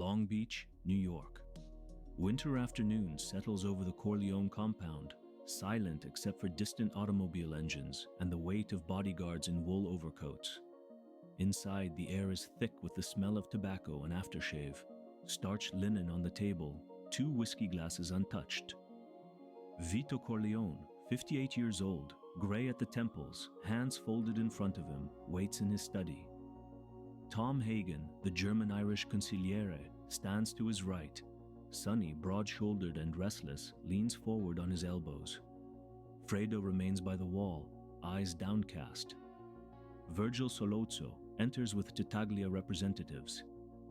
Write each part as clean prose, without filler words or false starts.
Long Beach, New York. Winter afternoon settles over the Corleone compound, silent except for distant automobile engines and the weight of bodyguards in wool overcoats. Inside, the air is thick with the smell of tobacco and aftershave. Starched linen on the table, 2 whiskey glasses untouched. Vito Corleone, 58 years old, gray at the temples, hands folded in front of him, waits in his study. Tom Hagen, the German-Irish consigliere, stands to his right. Sonny, broad-shouldered and restless, leans forward on his elbows. Fredo remains by the wall, eyes downcast. Virgil Sollozzo enters with Tartaglia representatives.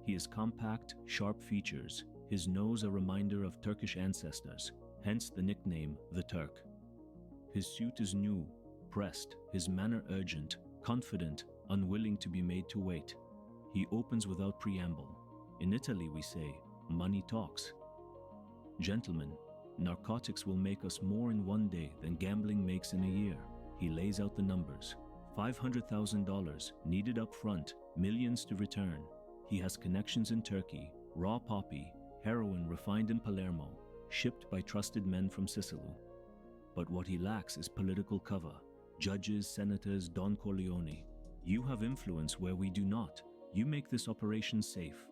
He is compact, sharp features, his nose a reminder of Turkish ancestors, hence the nickname the Turk. His suit is new, pressed, his manner urgent, confident, unwilling to be made to wait. He opens without preamble. In Italy we say, money talks. Gentlemen, narcotics will make us more in one day than gambling makes in a year. He lays out the numbers. $500,000 needed up front, millions to return. He has connections in Turkey, raw poppy, heroin refined in Palermo, shipped by trusted men from Sicily. But what he lacks is political cover. Judges, senators, Don Corleone. You have influence where we do not. You make this operation safe.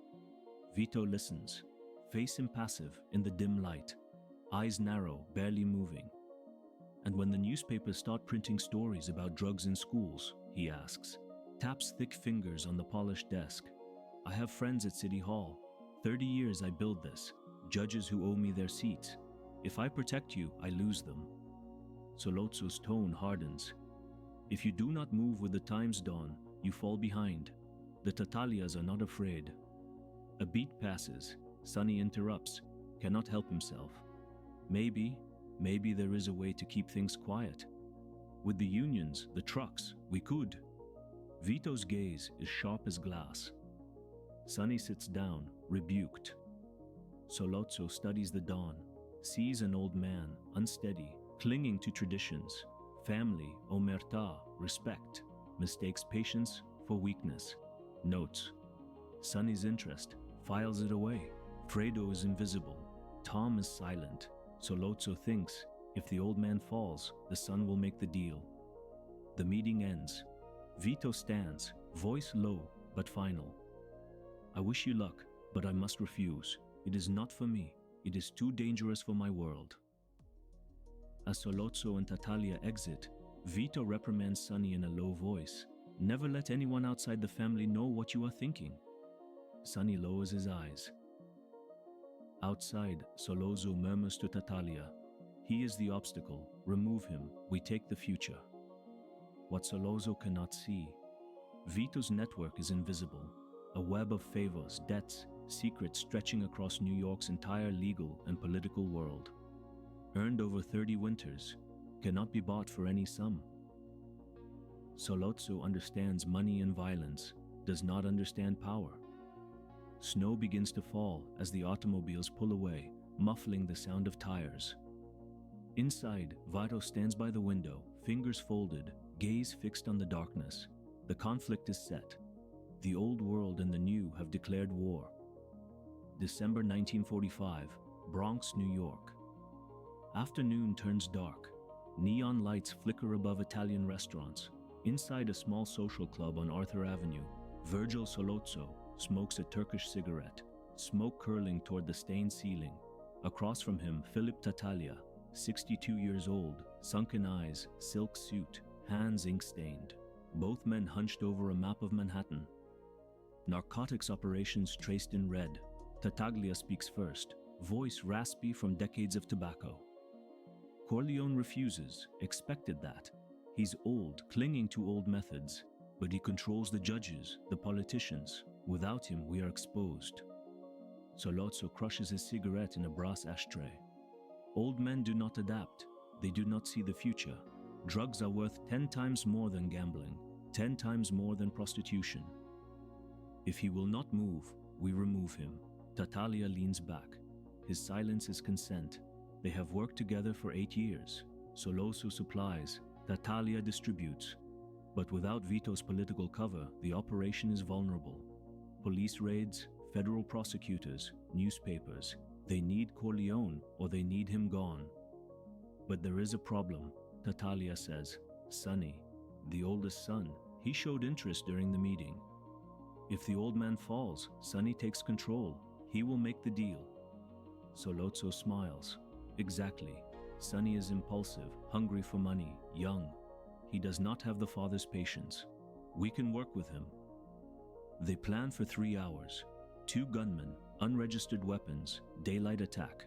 Vito listens, face impassive in the dim light, eyes narrow, barely moving. And when the newspapers start printing stories about drugs in schools, he asks, taps thick fingers on the polished desk. I have friends at City Hall. 30 years I build this. Judges who owe me their seats. If I protect you, I lose them. Sollozzo's tone hardens. If you do not move with the times, Don, you fall behind. The Tartaglias are not afraid. A beat passes. Sonny interrupts, cannot help himself. Maybe there is a way to keep things quiet. With the unions, the trucks, we could. Vito's gaze is sharp as glass. Sonny sits down, rebuked. Sollozzo studies the Don, sees an old man, unsteady, clinging to traditions. Family, omerta, respect, mistakes patience for weakness. Notes. Sonny's interest, files it away. Fredo is invisible. Tom is silent. Sollozzo thinks, if the old man falls, the son will make the deal. The meeting ends. Vito stands, voice low but final. I wish you luck, but I must refuse. It is not for me. It is too dangerous for my world. As Sollozzo and Tartaglia exit, Vito reprimands Sonny in a low voice. Never let anyone outside the family know what you are thinking. Sonny lowers his eyes. Outside, Sollozzo murmurs to Tartaglia, he is the obstacle, remove him, we take the future. What Sollozzo cannot see. Vito's network is invisible, a web of favors, debts, secrets stretching across New York's entire legal and political world. Earned over 30 winters, cannot be bought for any sum. Sollozzo understands money and violence, does not understand power. Snow begins to fall as the automobiles pull away, muffling the sound of tires. Inside, Vito stands by the window, fingers folded, gaze fixed on the darkness. The conflict is set. The old world and the new have declared war. December 1945, Bronx, New York. Afternoon turns dark. Neon lights flicker above Italian restaurants. Inside a small social club on Arthur Avenue, Virgil Sollozzo smokes a Turkish cigarette, smoke curling toward the stained ceiling. Across from him, Philip Tartaglia, 62 years old, sunken eyes, silk suit, hands ink-stained. Both men hunched over a map of Manhattan. Narcotics operations traced in red. Tartaglia speaks first, voice raspy from decades of tobacco. Corleone refuses, expected that. He's old, clinging to old methods, but he controls the judges, the politicians. Without him, we are exposed. Sollozzo crushes his cigarette in a brass ashtray. Old men do not adapt. They do not see the future. Drugs are worth 10 times more than gambling, 10 times more than prostitution. If he will not move, we remove him. Tartaglia leans back. His silence is consent. They have worked together for 8 years. Sollozzo supplies, Tartaglia distributes. But without Vito's political cover, the operation is vulnerable. Police raids, Federal prosecutors, newspapers, they need Corleone or they need him gone. But there is a problem, Tattaglia says. Sonny, the oldest son, he showed interest during the meeting. If the old man falls, Sonny takes control. He will make the deal. Sollozzo smiles. Exactly. Sonny is impulsive, hungry for money, young. He does not have the father's patience. We can work with him. They plan for 3 hours. 2 gunmen, unregistered weapons, daylight attack.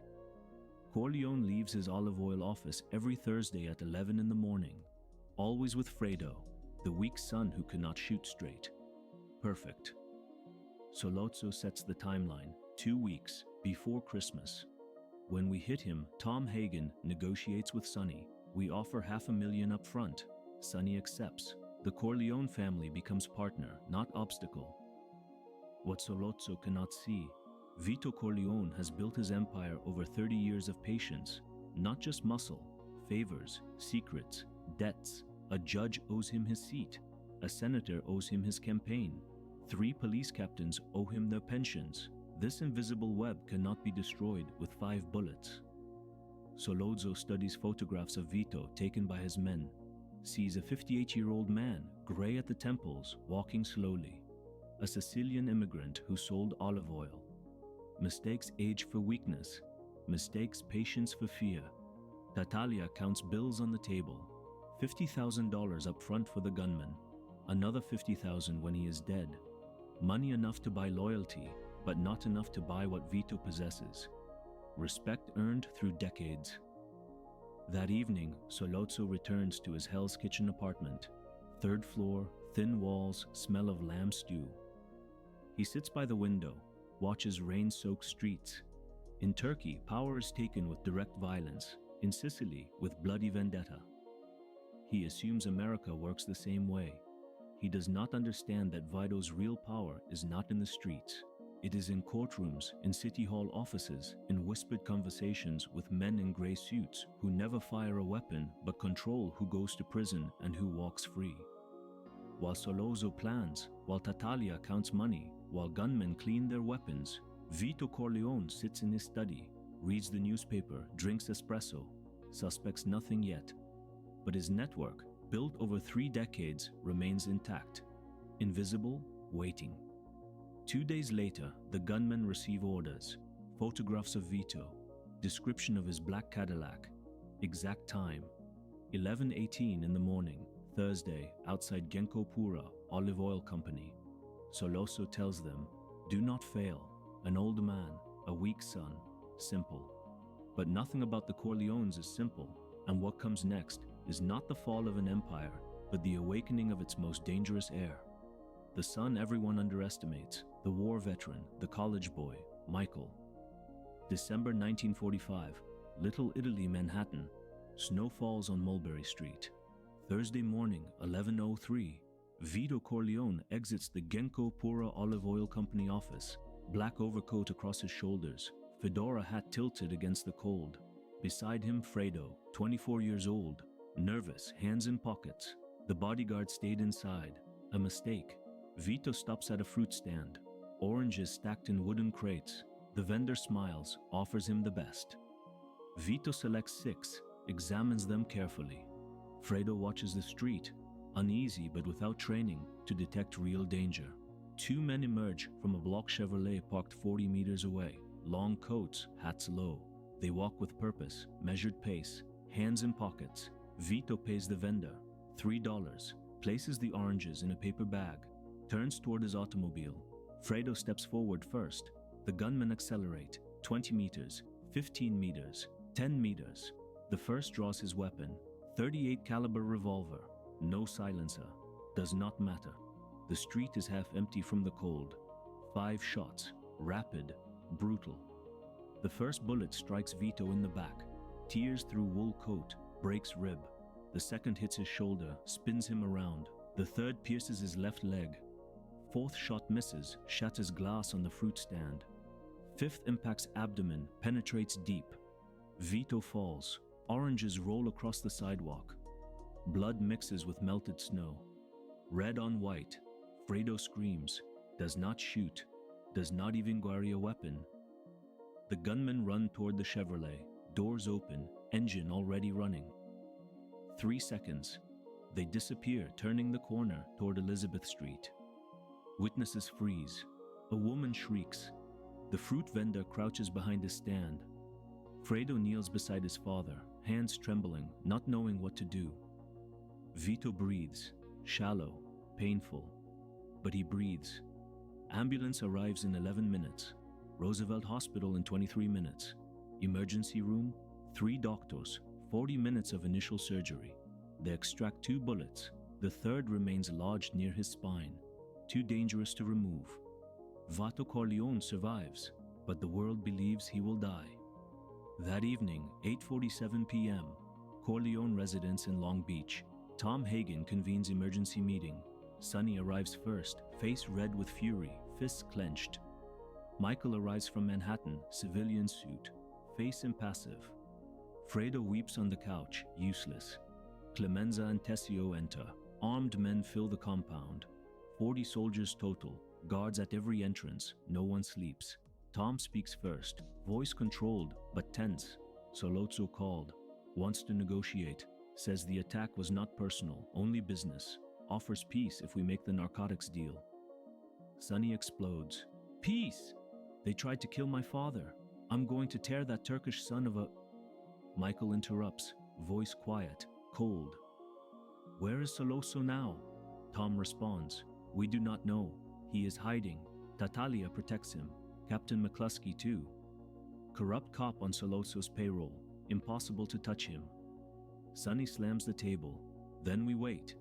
Corleone leaves his olive oil office every Thursday at 11 in the morning, always with Fredo, the weak son who cannot shoot straight. Perfect. Sollozzo sets the timeline, 2 weeks before Christmas. When we hit him, Tom Hagen negotiates with Sonny. We offer $500,000 up front. Sonny accepts. The Corleone family becomes partner, not obstacle. What Sollozzo cannot see, Vito Corleone has built his empire over 30 years of patience, not just muscle, favors, secrets, debts. A judge owes him his seat. A senator owes him his campaign. 3 police captains owe him their pensions. This invisible web cannot be destroyed with 5 bullets. Sollozzo studies photographs of Vito taken by his men, sees a 58-year-old man, gray at the temples, walking slowly. A Sicilian immigrant who sold olive oil. Mistakes age for weakness. Mistakes patience for fear. Tattaglia counts bills on the table. $50,000 up front for the gunman. Another $50,000 when he is dead. Money enough to buy loyalty, but not enough to buy what Vito possesses. Respect earned through decades. That evening, Sollozzo returns to his Hell's Kitchen apartment. 3rd floor, thin walls, smell of lamb stew. He sits by the window, watches rain-soaked streets. In Turkey, power is taken with direct violence. In Sicily, with bloody vendetta. He assumes America works the same way. He does not understand that Vito's real power is not in the streets. It is in courtrooms, in city hall offices, in whispered conversations with men in gray suits who never fire a weapon but control who goes to prison and who walks free. While Sollozzo plans, while Tattaglia counts money, while gunmen clean their weapons, Vito Corleone sits in his study, reads the newspaper, drinks espresso, suspects nothing yet. But his network, built over 3 decades, remains intact. Invisible, waiting. 2 days later, the gunmen receive orders, photographs of Vito, description of his black Cadillac, exact time, 11:18 in the morning, Thursday, outside Genco Pura Olive Oil Company. Sollozzo tells them, do not fail, an old man, a weak son, simple. But nothing about the Corleones is simple, and what comes next is not the fall of an empire, but the awakening of its most dangerous heir. The son everyone underestimates, the war veteran, the college boy, Michael. December 1945, Little Italy, Manhattan. Snow falls on Mulberry Street. Thursday morning, 11:03, Vito Corleone exits the Genco Pura Olive Oil Company office, black overcoat across his shoulders, fedora hat tilted against the cold. Beside him, Fredo, 24 years old, nervous, hands in pockets. The bodyguard stayed inside. A mistake. Vito stops at a fruit stand. Oranges stacked in wooden crates. The vendor smiles, offers him the best. Vito selects 6, examines them carefully. Fredo watches the street, uneasy but without training, to detect real danger. 2 men emerge from a block Chevrolet parked 40 meters away. Long coats, hats low. They walk with purpose, measured pace, hands in pockets. Vito pays the vendor $3, places the oranges in a paper bag, turns toward his automobile. Fredo steps forward first. The gunmen accelerate, 20 meters, 15 meters, 10 meters. The first draws his weapon, .38 caliber revolver, no silencer. Does not matter. The street is half empty from the cold. 5 shots, rapid, brutal. The first bullet strikes Vito in the back, tears through wool coat, breaks rib. The second hits his shoulder, spins him around. The third pierces his left leg. 4th shot misses, shatters glass on the fruit stand. 5th impacts abdomen, penetrates deep. Vito falls. Oranges roll across the sidewalk. Blood mixes with melted snow. Red on white. Fredo screams, does not shoot. does not even carry a weapon. The gunmen run toward the Chevrolet, doors open, engine already running. 3 seconds. They disappear, turning the corner toward Elizabeth Street. Witnesses freeze. A woman shrieks. The fruit vendor crouches behind his stand. Fredo kneels beside his father, hands trembling, not knowing what to do. Vito breathes, shallow, painful, but he breathes. Ambulance arrives in 11 minutes. Roosevelt Hospital in 23 minutes. Emergency room, 3 doctors, 40 minutes of initial surgery. They extract 2 bullets. The third remains lodged near his spine, too dangerous to remove. Vito Corleone survives, but the world believes he will die. That evening, 8:47 p.m., Corleone residence in Long Beach. Tom Hagen convenes emergency meeting. Sonny arrives first, face red with fury, fists clenched. Michael arrives from Manhattan, civilian suit, face impassive. Fredo weeps on the couch, useless. Clemenza and Tessio enter. Armed men fill the compound. 40 soldiers total, guards at every entrance, no one sleeps. Tom speaks first, voice controlled, but tense. Sollozzo called, wants to negotiate, says the attack was not personal, only business, offers peace if we make the narcotics deal. Sonny explodes. Peace! They tried to kill my father. I'm going to tear that Turkish son of a... Michael interrupts, voice quiet, cold. Where is Sollozzo now? Tom responds, we do not know. He is hiding. Tatalia protects him. Captain McCluskey too. Corrupt cop on Sollozzo's payroll. Impossible to touch him. Sonny slams the table. Then we wait.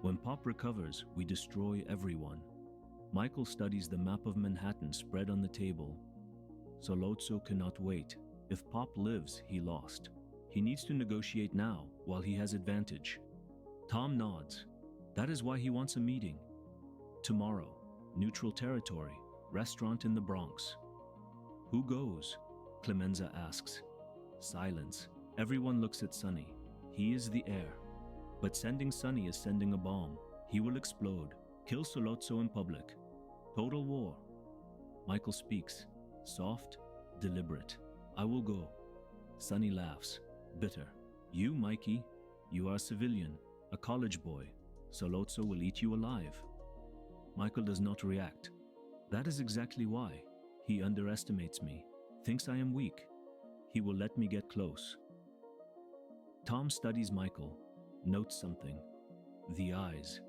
When Pop recovers, we destroy everyone. Michael studies the map of Manhattan spread on the table. Sollozzo cannot wait. If Pop lives, he lost. He needs to negotiate now, while he has advantage. Tom nods. That is why he wants a meeting. Tomorrow, neutral territory, restaurant in the Bronx. Who goes? Clemenza asks. Silence. Everyone looks at Sonny. He is the heir. But sending Sonny is sending a bomb. He will explode. Kill Sollozzo in public. Total war. Michael speaks. Soft, deliberate. I will go. Sonny laughs. Bitter. You, Mikey, you are a civilian, a college boy. Sollozzo will eat you alive. Michael does not react. That is exactly why. He underestimates me, thinks I am weak. He will let me get close. Tom studies Michael, notes something. The eyes.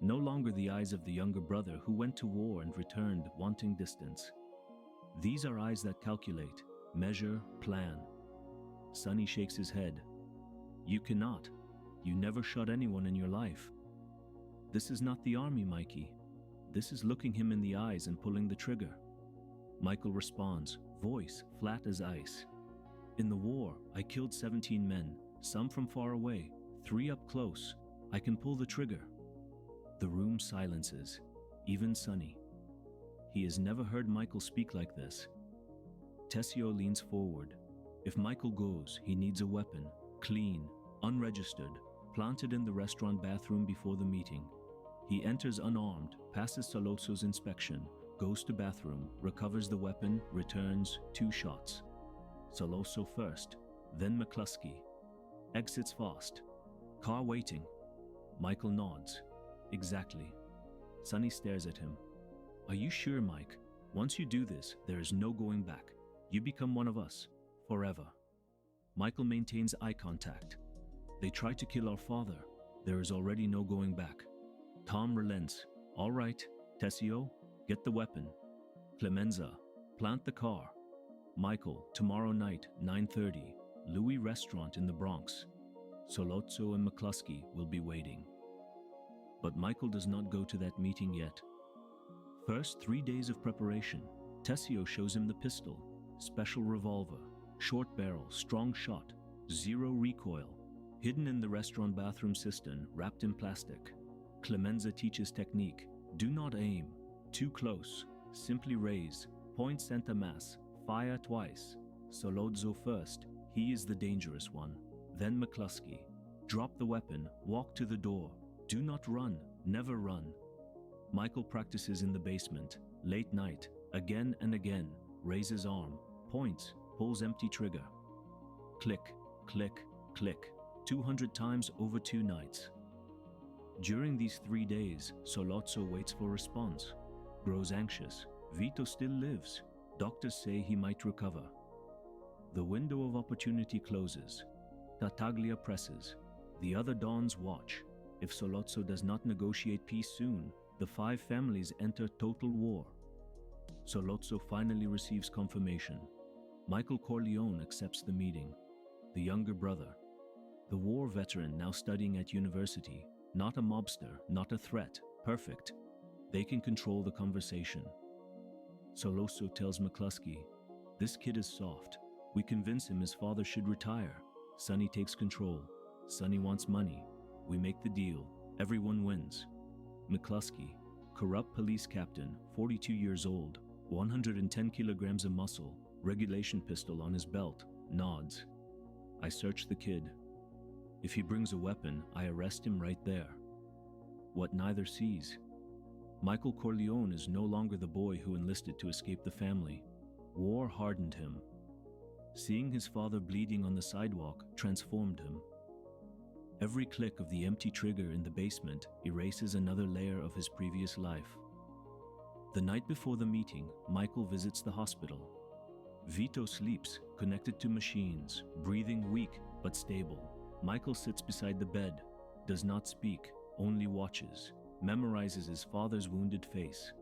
No longer the eyes of the younger brother who went to war and returned wanting distance. These are eyes that calculate, measure, plan. Sonny shakes his head. You cannot. You never shot anyone in your life. This is not the army, Mikey. This is looking him in the eyes and pulling the trigger. Michael responds, voice flat as ice. In the war, I killed 17 men, some from far away, 3 up close. I can pull the trigger. The room silences, even Sonny. He has never heard Michael speak like this. Tessio leans forward. If Michael goes, he needs a weapon, clean, unregistered, planted in the restaurant bathroom before the meeting. He enters unarmed, passes Sollozzo's inspection, goes to bathroom, recovers the weapon, returns, 2 shots. Sollozzo first, then McCluskey. Exits fast. Car waiting. Michael nods. Exactly. Sonny stares at him. Are you sure, Mike? Once you do this, there is no going back. You become one of us. Forever. Michael maintains eye contact. They try to kill our father. There is already no going back. Tom relents. All right, Tessio, get the weapon. Clemenza, plant the car. Michael, tomorrow night, 9:30, Louis Restaurant in the Bronx. Sollozzo and McCluskey will be waiting. But Michael does not go to that meeting yet. First 3 days of preparation. Tessio shows him the pistol, special revolver, short barrel, strong shot, 0 recoil, hidden in the restaurant bathroom cistern, wrapped in plastic. Clemenza teaches technique. Do not aim. Too close. Simply raise. Point center mass. Fire twice. Sollozzo first. He is the dangerous one. Then McCluskey. Drop the weapon. Walk to the door. Do not run. Never run. Michael practices in the basement. Late night. Again and again, raises arm, points, pulls empty trigger. Click, click, click, 200 times over 2 nights. During these 3 days, Sollozzo waits for response, grows anxious. Vito still lives. Doctors say he might recover. The window of opportunity closes. Tartaglia presses. The other dons watch. If Sollozzo does not negotiate peace soon, the 5 families enter total war. Sollozzo finally receives confirmation. Michael Corleone accepts the meeting. The younger brother. The war veteran now studying at university. Not a mobster, not a threat. Perfect. They can control the conversation. Sollozzo tells McCluskey, "This kid is soft. We convince him his father should retire. Sonny takes control. Sonny wants money. We make the deal. Everyone wins." McCluskey, corrupt police captain, 42 years old, 110 kilograms of muscle, regulation pistol on his belt, nods. "I search the kid. If he brings a weapon, I arrest him right there." What neither sees. Michael Corleone is no longer the boy who enlisted to escape the family. War hardened him. Seeing his father bleeding on the sidewalk transformed him. Every click of the empty trigger in the basement erases another layer of his previous life. The night before the meeting, Michael visits the hospital. Vito sleeps, connected to machines, breathing weak but stable. Michael sits beside the bed, does not speak, only watches, memorizes his father's wounded face.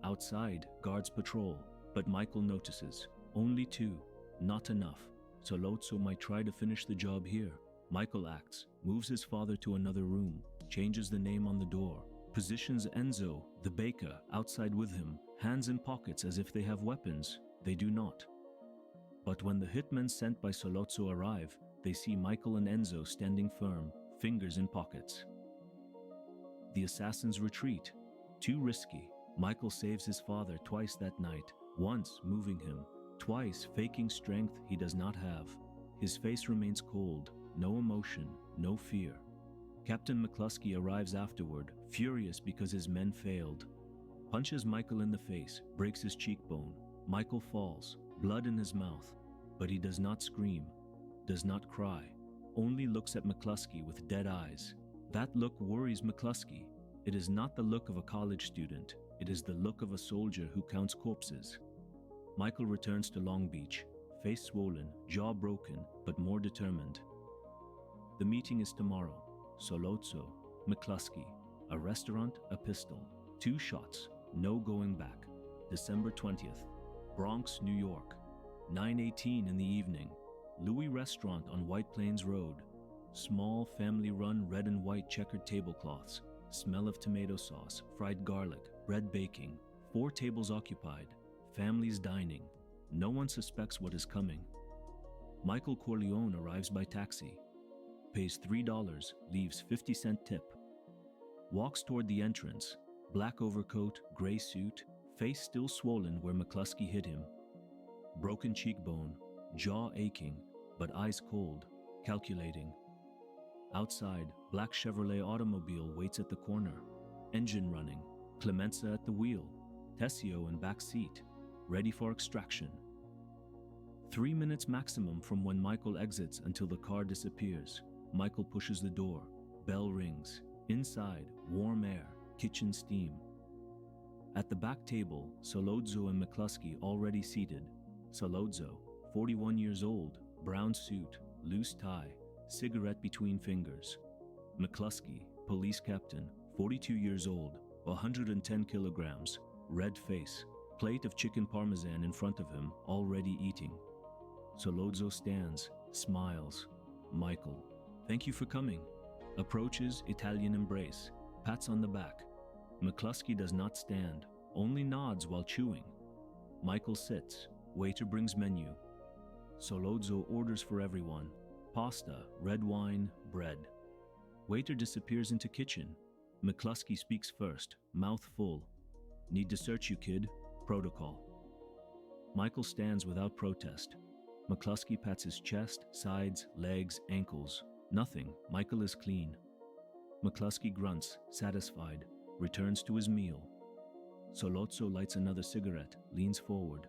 Outside, guards patrol, but Michael notices. Only 2, not enough. Sollozzo might try to finish the job here. Michael acts, moves his father to another room, changes the name on the door, positions Enzo, the baker, outside with him, hands in pockets as if they have weapons. They do not. But when the hitmen sent by Sollozzo arrive, they see Michael and Enzo standing firm, fingers in pockets. The assassins retreat. Too risky. Michael saves his father twice that night, once moving him, twice faking strength he does not have. His face remains cold, no emotion, no fear. Captain McCluskey arrives afterward, furious because his men failed. Punches Michael in the face, breaks his cheekbone. Michael falls, blood in his mouth, but he does not scream, does not cry, only looks at McCluskey with dead eyes. That look worries McCluskey. It is not the look of a college student, it is the look of a soldier who counts corpses. Michael returns to Long Beach, face swollen, jaw broken, but more determined. The meeting is tomorrow. Sollozzo, McCluskey, a restaurant, a pistol, 2 shots, no going back. December 20th, Bronx, New York, 9:18 in the evening. Louis Restaurant on White Plains Road. Small, family-run red and white checkered tablecloths. Smell of tomato sauce, fried garlic, bread baking. 4 tables occupied. Families dining. No one suspects what is coming. Michael Corleone arrives by taxi. Pays $3, leaves 50-cent tip. Walks toward the entrance. Black overcoat, gray suit, face still swollen where McCluskey hit him. Broken cheekbone, jaw aching, but eyes cold, calculating. Outside, black Chevrolet automobile waits at the corner. Engine running, Clemenza at the wheel, Tessio in back seat, ready for extraction. 3 minutes maximum from when Michael exits until the car disappears. Michael pushes the door. Bell rings. Inside, warm air, kitchen steam. At the back table, Sollozzo and McCluskey already seated. Sollozzo, 41 years old, brown suit, loose tie, cigarette between fingers. McCluskey, police captain, 42 years old, 110 kilograms, red face, plate of chicken parmesan in front of him, already eating. Sollozzo stands, smiles. Michael, "Thank you for coming." Approaches, Italian embrace, pats on the back. McCluskey does not stand, only nods while chewing. Michael sits. Waiter brings menu. Sollozzo orders for everyone. Pasta, red wine, bread. Waiter disappears into kitchen. McCluskey speaks first, mouth full. "Need to search you, kid. Protocol." Michael stands without protest. McCluskey pats his chest, sides, legs, ankles. Nothing. Michael is clean. McCluskey grunts, satisfied, returns to his meal. Sollozzo lights another cigarette, leans forward.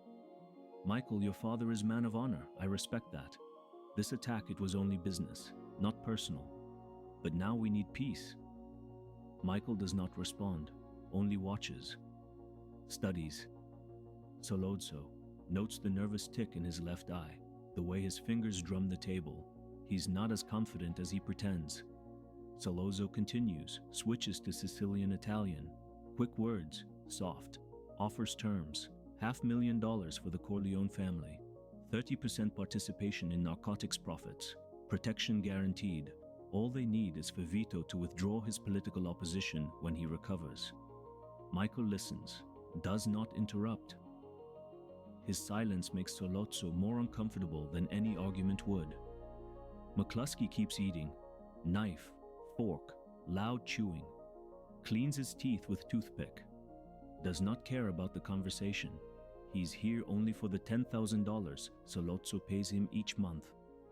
Michael, your father is man of honor. I respect that. This attack, it was only business, not personal. But now we need peace. Michael does not respond, only watches. Studies. Sollozzo notes the nervous tick in his left eye, the way his fingers drum the table. He's not as confident as he pretends. Sollozzo continues, switches to Sicilian Italian. Quick words, soft. Offers terms. $500,000 for the Corleone family. 30% participation in narcotics profits. Protection guaranteed. All they need is for Vito to withdraw his political opposition when he recovers. Michael listens, does not interrupt. His silence makes Sollozzo more uncomfortable than any argument would. McCluskey keeps eating. Knife, fork, loud chewing. Cleans his teeth with toothpick. Does not care about the conversation. He's here only for the $10,000 Sollozzo pays him each month.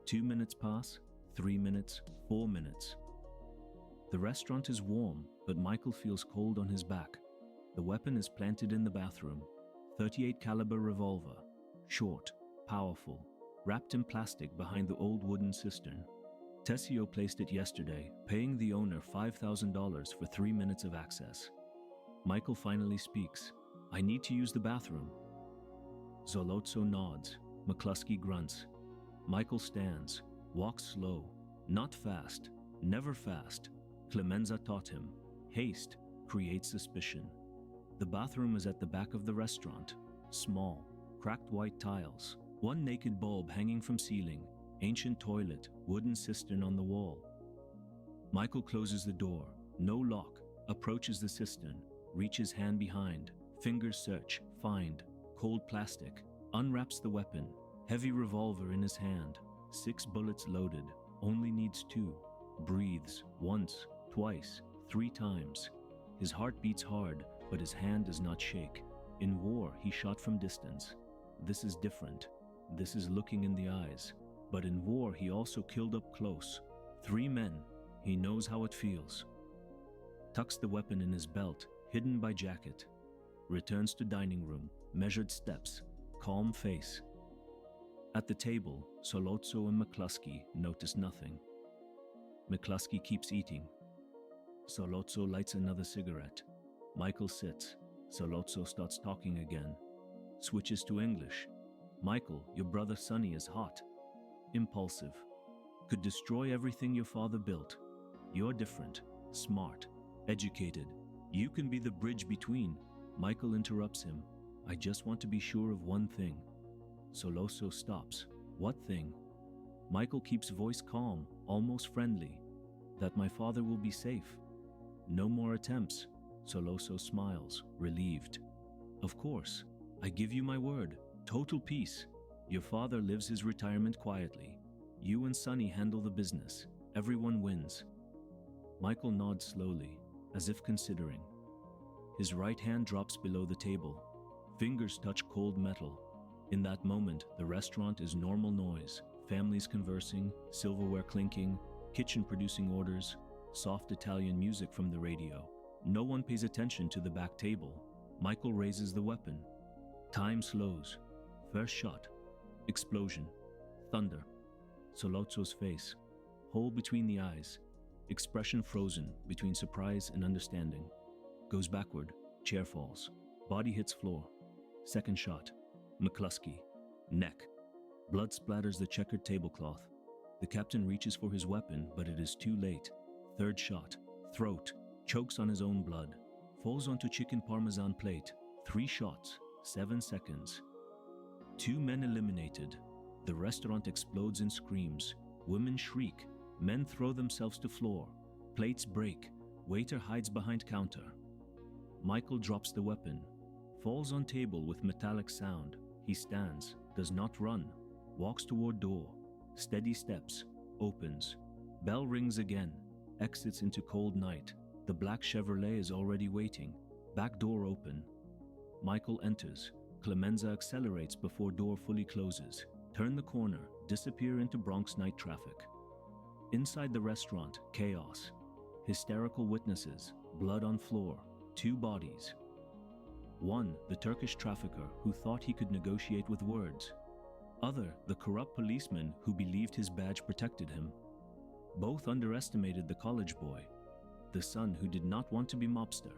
2 minutes pass, 3 minutes, 4 minutes. The restaurant is warm, but Michael feels cold on his back. The weapon is planted in the bathroom. 38 caliber revolver. Short, powerful, wrapped in plastic behind the old wooden cistern. Tessio placed it yesterday, paying the owner $5,000 for 3 minutes of access. Michael finally speaks. I need to use the bathroom. Sollozzo nods. McCluskey grunts. Michael stands, walks slow, not fast, never fast. Clemenza taught him. Haste creates suspicion. The bathroom is at the back of the restaurant. Small, cracked white tiles. One naked bulb hanging from ceiling. Ancient toilet, wooden cistern on the wall. Michael closes the door. No lock. Approaches the cistern. Reaches hand behind. Fingers search. Find. Cold plastic. Unwraps the weapon. Heavy revolver in his hand. 6 bullets loaded. Only needs 2. Breathes. Once. Twice. 3 times. His heart beats hard, but his hand does not shake. In war, he shot from distance. This is different. This is looking in the eyes. But in war, he also killed up close. 3 men. He knows how it feels. Tucks the weapon in his belt, hidden by jacket. Returns to dining room, measured steps, calm face. At the table, Sollozzo and McCluskey notice nothing. McCluskey keeps eating. Sollozzo lights another cigarette. Michael sits. Sollozzo starts talking again. Switches to English. Michael, your brother Sonny is hot. Impulsive. Could destroy everything your father built. You're different. Smart. Educated. You can be the bridge between. Michael interrupts him. I just want to be sure of one thing. Sollozzo stops. What thing? Michael keeps voice calm, almost friendly. That my father will be safe. No more attempts. Sollozzo smiles, relieved. Of course. I give you my word. Total peace. Your father lives his retirement quietly. You and Sonny handle the business. Everyone wins. Michael nods slowly, as if considering. His right hand drops below the table. Fingers touch cold metal. In that moment, the restaurant is normal noise. Families conversing, silverware clinking, kitchen producing orders, soft Italian music from the radio. No one pays attention to the back table. Michael raises the weapon. Time slows. First shot. Explosion. Thunder. Sollozzo's face. Hole between the eyes. Expression frozen between surprise and understanding. Goes backward. Chair falls. Body hits floor. Second shot. McCluskey. Neck. Blood splatters the checkered tablecloth. The captain reaches for his weapon, but it is too late. Third shot. Throat. Chokes on his own blood. Falls onto chicken parmesan plate. 3 shots. 7 seconds. 2 men eliminated. The restaurant explodes in screams. Women shriek. Men throw themselves to floor. Plates break. Waiter hides behind counter. Michael drops the weapon. Falls on table with metallic sound. He stands. Does not run. Walks toward door. Steady steps. Opens. Bell rings again. Exits into cold night. The black Chevrolet is already waiting. Back door open. Michael enters. Clemenza accelerates before door fully closes. Turn the corner. Disappear into Bronx night traffic. Inside the restaurant, chaos. Hysterical witnesses. Blood on floor. 2 bodies. One, the Turkish trafficker who thought he could negotiate with words. Other, the corrupt policeman who believed his badge protected him. Both underestimated the college boy, the son who did not want to be mobster.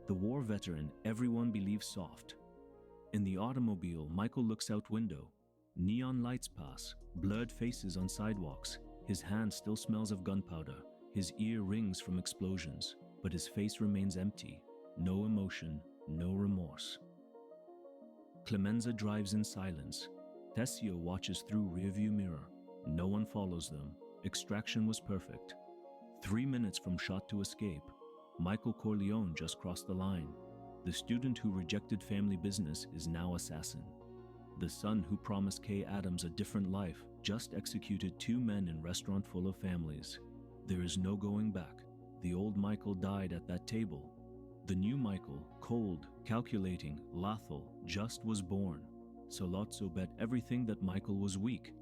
The war veteran everyone believes soft. In the automobile, Michael looks out window. Neon lights pass, blurred faces on sidewalks. His hand still smells of gunpowder. His ear rings from explosions, but his face remains empty. No emotion, no remorse. Clemenza drives in silence. Tessio watches through rearview mirror. No one follows them. Extraction was perfect. 3 minutes from shot to escape. Michael Corleone just crossed the line. The student who rejected family business is now assassin. The son who promised Kay Adams a different life just executed 2 men in restaurant full of families. There is no going back. The old Michael died at that table. The new Michael, cold, calculating, lethal, just was born. Sollozzo bet everything that Michael was weak.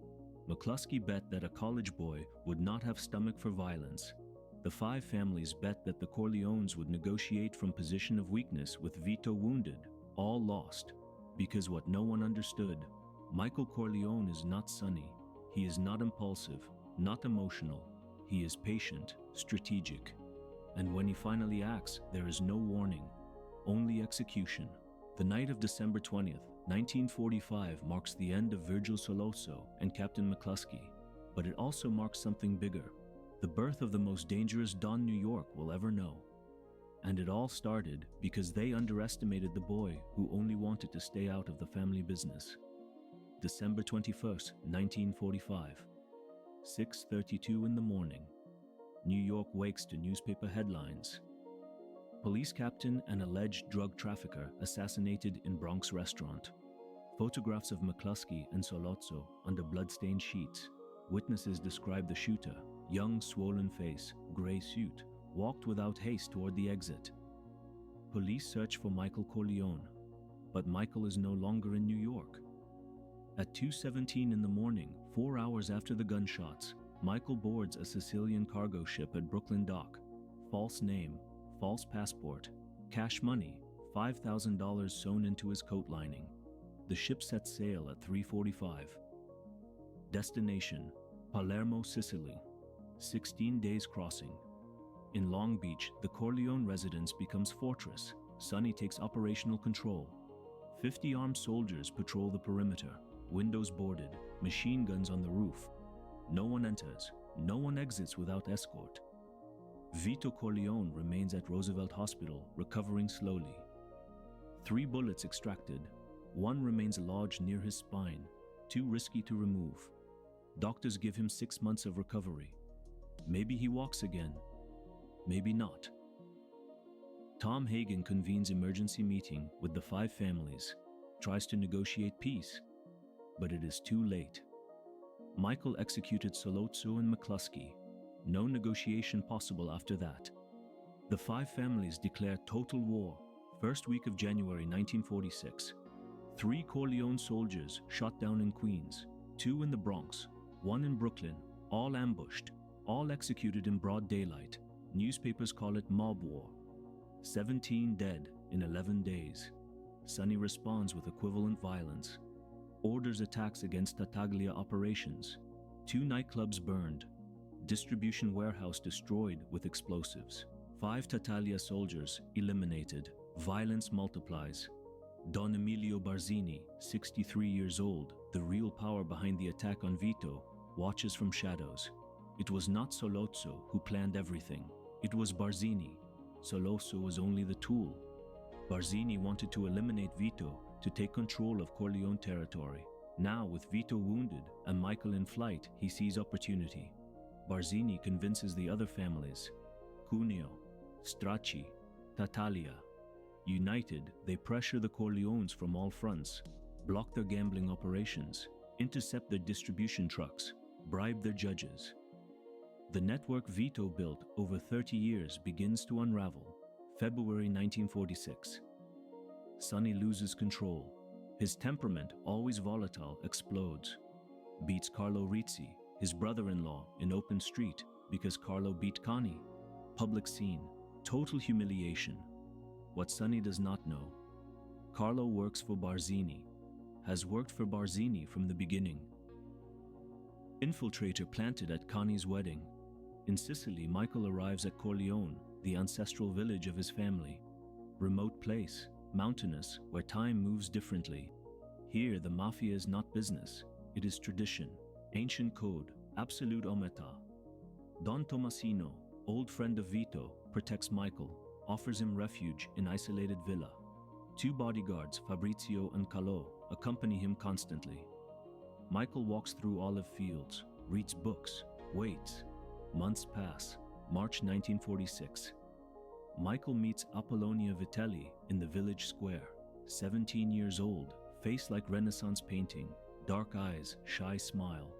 McCluskey bet that a college boy would not have stomach for violence. The 5 families bet that the Corleones would negotiate from position of weakness with Vito wounded, all lost. Because what no one understood, Michael Corleone is not sunny. He is not impulsive, not emotional. He is patient, strategic. And when he finally acts, there is no warning, only execution. The night of December 20th, 1945 marks the end of Virgil Sollozzo and Captain McCluskey, but it also marks something bigger, the birth of the most dangerous Don New York will ever know. And it all started because they underestimated the boy who only wanted to stay out of the family business. December 21st, 1945, 6:32 in the morning. New York wakes to newspaper headlines. Police captain and alleged drug trafficker assassinated in Bronx restaurant. Photographs of McCluskey and Sollozzo under blood-stained sheets. Witnesses describe the shooter, young, swollen face, gray suit, walked without haste toward the exit. Police search for Michael Corleone, but Michael is no longer in New York. At 2:17 in the morning, 4 hours after the gunshots, Michael boards a Sicilian cargo ship at Brooklyn Dock. False name, false passport, cash money, $5,000 sewn into his coat lining. The ship sets sail at 3:45. Destination, Palermo, Sicily. 16 days crossing. In Long Beach, the Corleone residence becomes fortress. Sonny takes operational control. 50 armed soldiers patrol the perimeter, windows boarded, machine guns on the roof. No one enters, no one exits without escort. Vito Corleone remains at Roosevelt Hospital, recovering slowly. 3 bullets extracted. 1 remains lodged near his spine, too risky to remove. Doctors give him 6 months of recovery. Maybe he walks again. Maybe not. Tom Hagen convenes emergency meeting with the 5 families, tries to negotiate peace, but it is too late. Michael executed Sollozzo and McCluskey. No negotiation possible after that. The 5 families declare total war. First week of January 1946. 3 Corleone soldiers shot down in Queens, 2 in the Bronx, 1 in Brooklyn, all ambushed, all executed in broad daylight. Newspapers call it mob war. 17 dead in 11 days. Sonny responds with equivalent violence. Orders attacks against Tartaglia operations. 2 nightclubs burned. Distribution warehouse destroyed with explosives. 5 Tartaglia soldiers eliminated. Violence multiplies. Don Emilio Barzini, 63 years old, the real power behind the attack on Vito, watches from shadows. It was not Sollozzo who planned everything. It was Barzini. Sollozzo was only the tool. Barzini wanted to eliminate Vito to take control of Corleone territory. Now, with Vito wounded and Michael in flight, he sees opportunity. Barzini convinces the other families, Cuneo, Stracci, Tartaglia. United, they pressure the Corleones from all fronts, block their gambling operations, intercept their distribution trucks, bribe their judges. The network Vito built over 30 years begins to unravel. February 1946. Sonny loses control. His temperament, always volatile, explodes. Beats Carlo Rizzi, his brother-in-law, in open street because Carlo beat Connie. Public scene. Total humiliation. What Sonny does not know, Carlo works for Barzini, has worked for Barzini from the beginning. Infiltrator planted at Connie's wedding. In Sicily, Michael arrives at Corleone, the ancestral village of his family. Remote place, mountainous, where time moves differently. Here, the mafia is not business, it is tradition, ancient code, absolute omertà. Don Tomasino, old friend of Vito, protects Michael, offers him refuge in isolated villa. 2 bodyguards, Fabrizio and Calò, accompany him constantly. Michael walks through olive fields, reads books, waits. Months pass. March 1946. Michael meets Apollonia Vitelli in the village square. 17 years old, face like Renaissance painting, dark eyes, shy smile.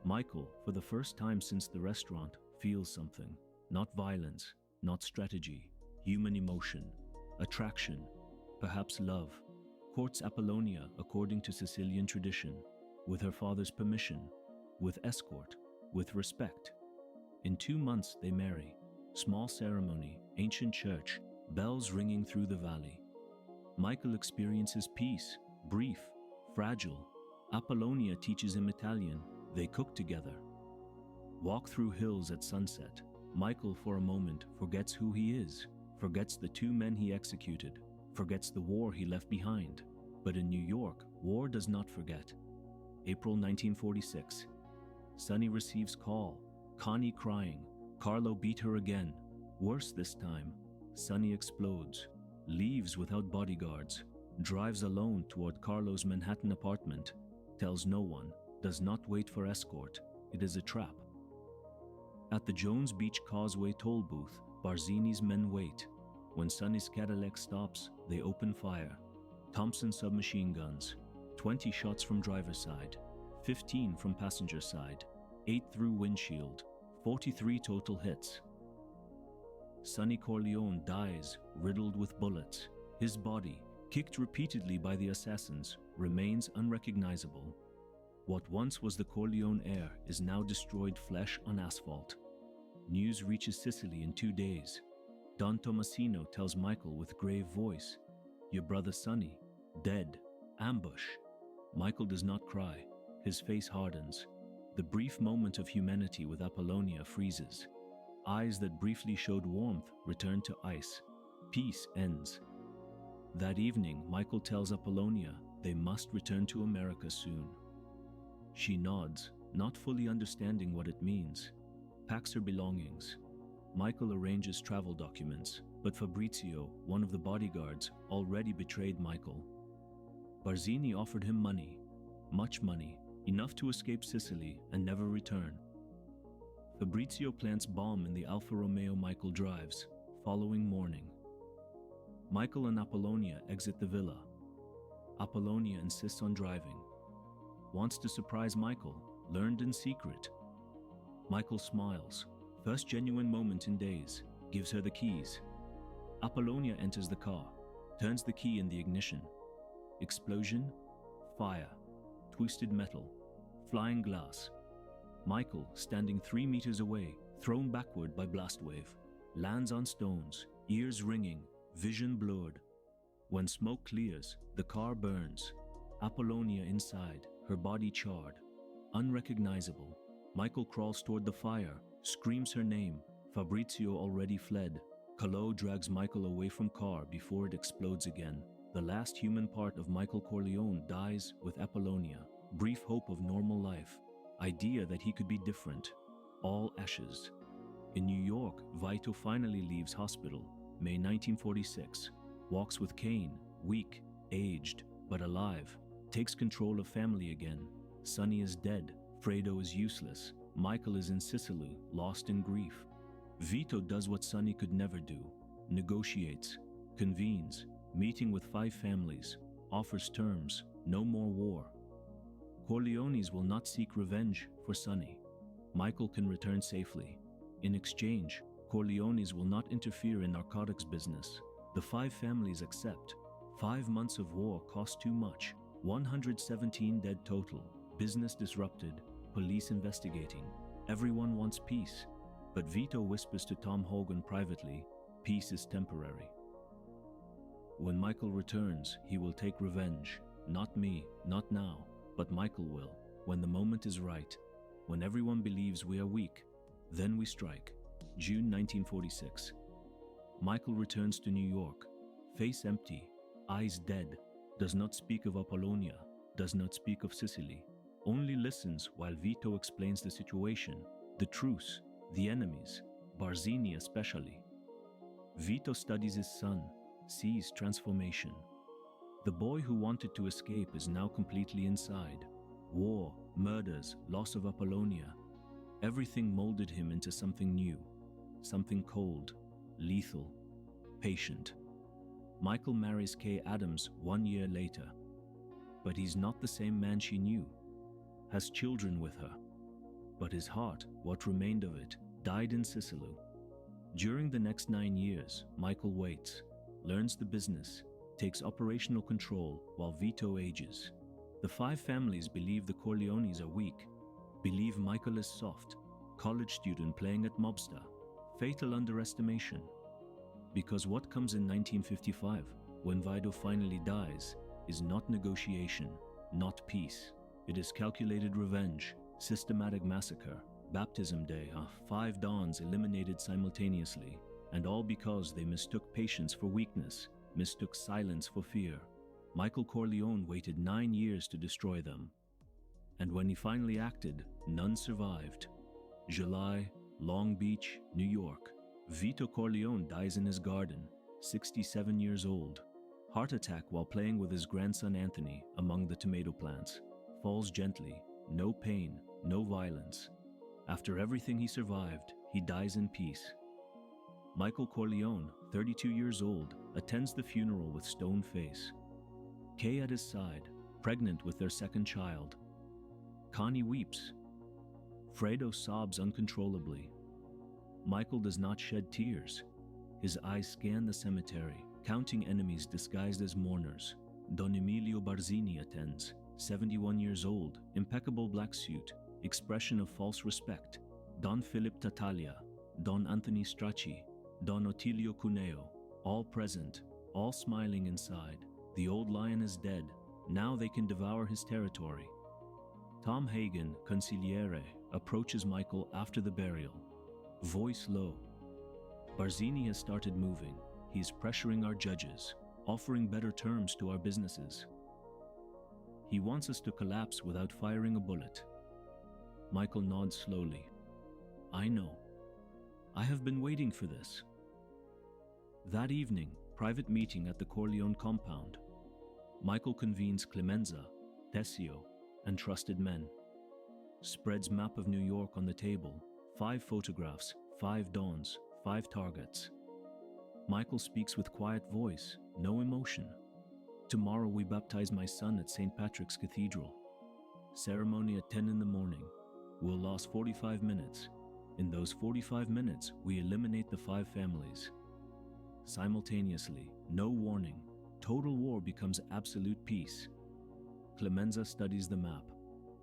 Michael, for the first time since the restaurant, feels something. Not violence, not strategy, human emotion, attraction, perhaps love. Courts Apollonia according to Sicilian tradition, with her father's permission, with escort, with respect. In 2 months they marry. Small ceremony, ancient church, bells ringing through the valley. Michael experiences peace, brief, fragile. Apollonia teaches him Italian. They cook together. Walk through hills at sunset. Michael, for a moment, forgets who he is, forgets the 2 men he executed, forgets the war he left behind. But in New York, war does not forget. April 1946. Sonny receives call. Connie crying. Carlo beat her again. Worse this time. Sonny explodes. Leaves without bodyguards. Drives alone toward Carlo's Manhattan apartment. Tells no one. Does not wait for escort. It is a trap. At the Jones Beach Causeway toll booth, Barzini's men wait. When Sonny's Cadillac stops, they open fire. Thompson submachine guns. 20 shots from driver's side. 15 from passenger side. 8 through windshield. 43 total hits. Sonny Corleone dies, riddled with bullets. His body, kicked repeatedly by the assassins, remains unrecognizable. What once was the Corleone heir is now destroyed flesh on asphalt. News reaches Sicily in 2 days. Don Tomasino tells Michael with grave voice, "Your brother Sonny, dead, ambush." Michael does not cry. His face hardens. The brief moment of humanity with Apollonia freezes. Eyes that briefly showed warmth return to ice. Peace ends. That evening, Michael tells Apollonia they must return to America soon. She nods, not fully understanding what it means. Packs her belongings. Michael arranges travel documents, but Fabrizio, one of the bodyguards, already betrayed Michael. Barzini offered him money, much money, enough to escape Sicily and never return. Fabrizio plants bomb in the Alfa Romeo Michael drives, following morning. Michael and Apollonia exit the villa. Apollonia insists on driving. Wants to surprise Michael, learned in secret. Michael smiles, first genuine moment in days, gives her the keys. Apollonia enters the car, turns the key in the ignition. Explosion, fire, twisted metal, flying glass. Michael, standing 3 meters away, thrown backward by blast wave, lands on stones, ears ringing, vision blurred. When smoke clears, the car burns. Apollonia inside, her body charred. Unrecognizable. Michael crawls toward the fire, screams her name. Fabrizio already fled. Calò drags Michael away from car before it explodes again. The last human part of Michael Corleone dies with Apollonia. Brief hope of normal life. Idea that he could be different. All ashes. In New York, Vito finally leaves hospital. May 1946. Walks with cane, weak, aged, but alive. Takes control of family again. Sonny is dead. Fredo is useless. Michael is in Sicily, lost in grief. Vito does what Sonny could never do. Negotiates. Convenes. Meeting with 5 families. Offers terms. No more war. Corleones will not seek revenge for Sonny. Michael can return safely. In exchange, Corleones will not interfere in narcotics business. The 5 families accept. 5 months of war cost too much. 117 dead total. Business disrupted. Police investigating. Everyone wants peace. But Vito whispers to Tom Hogan privately, peace is temporary. When Michael returns, he will take revenge. Not me, not now, but Michael will. When the moment is right, when everyone believes we are weak, then we strike. June 1946. Michael returns to New York, face empty, eyes dead, does not speak of Apollonia, does not speak of Sicily, only listens while Vito explains the situation, the truce, the enemies, Barzini especially. Vito studies his son, sees transformation. The boy who wanted to escape is now completely inside. War, murders, loss of Apollonia. Everything molded him into something new, something cold, lethal, patient. Michael marries Kay Adams 1 year later. But he's not the same man she knew. Has children with her. But his heart, what remained of it, died in Sicily. During the next 9 years, Michael waits, learns the business, takes operational control while Vito ages. The 5 families believe the Corleones are weak, believe Michael is soft, college student playing at mobster, fatal underestimation. Because what comes in 1955, when Vito finally dies, is not negotiation, not peace. It is calculated revenge, systematic massacre, baptism day, 5 dons eliminated simultaneously, and all because they mistook patience for weakness, mistook silence for fear. Michael Corleone waited 9 years to destroy them. And when he finally acted, none survived. July, Long Beach, New York. Vito Corleone dies in his garden, 67 years old. Heart attack while playing with his grandson Anthony among the tomato plants. Falls gently, no pain, no violence. After everything he survived, he dies in peace. Michael Corleone, 32 years old, attends the funeral with stone face. Kay at his side, pregnant with their second child. Connie weeps. Fredo sobs uncontrollably. Michael does not shed tears. His eyes scan the cemetery, counting enemies disguised as mourners. Don Emilio Barzini attends, 71 years old, impeccable black suit, expression of false respect. Don Philip Tattaglia, Don Anthony Stracci, Don Ottilio Cuneo, all present, all smiling inside. The old lion is dead, now they can devour his territory. Tom Hagen, consigliere, approaches Michael after the burial. Voice low. Barzini has started moving. He's pressuring our judges, offering better terms to our businesses. He wants us to collapse without firing a bullet. Michael nods slowly. I know. I have been waiting for this. That evening, private meeting at the Corleone compound. Michael convenes Clemenza, Tessio, and trusted men. Spreads map of New York on the table, 5 photographs, 5 dons, 5 targets. Michael speaks with quiet voice, no emotion. Tomorrow we baptize my son at St. Patrick's Cathedral. Ceremony at 10 in the morning. We'll last 45 minutes. In those 45 minutes, we eliminate the 5 families. Simultaneously, no warning, total war becomes absolute peace. Clemenza studies the map.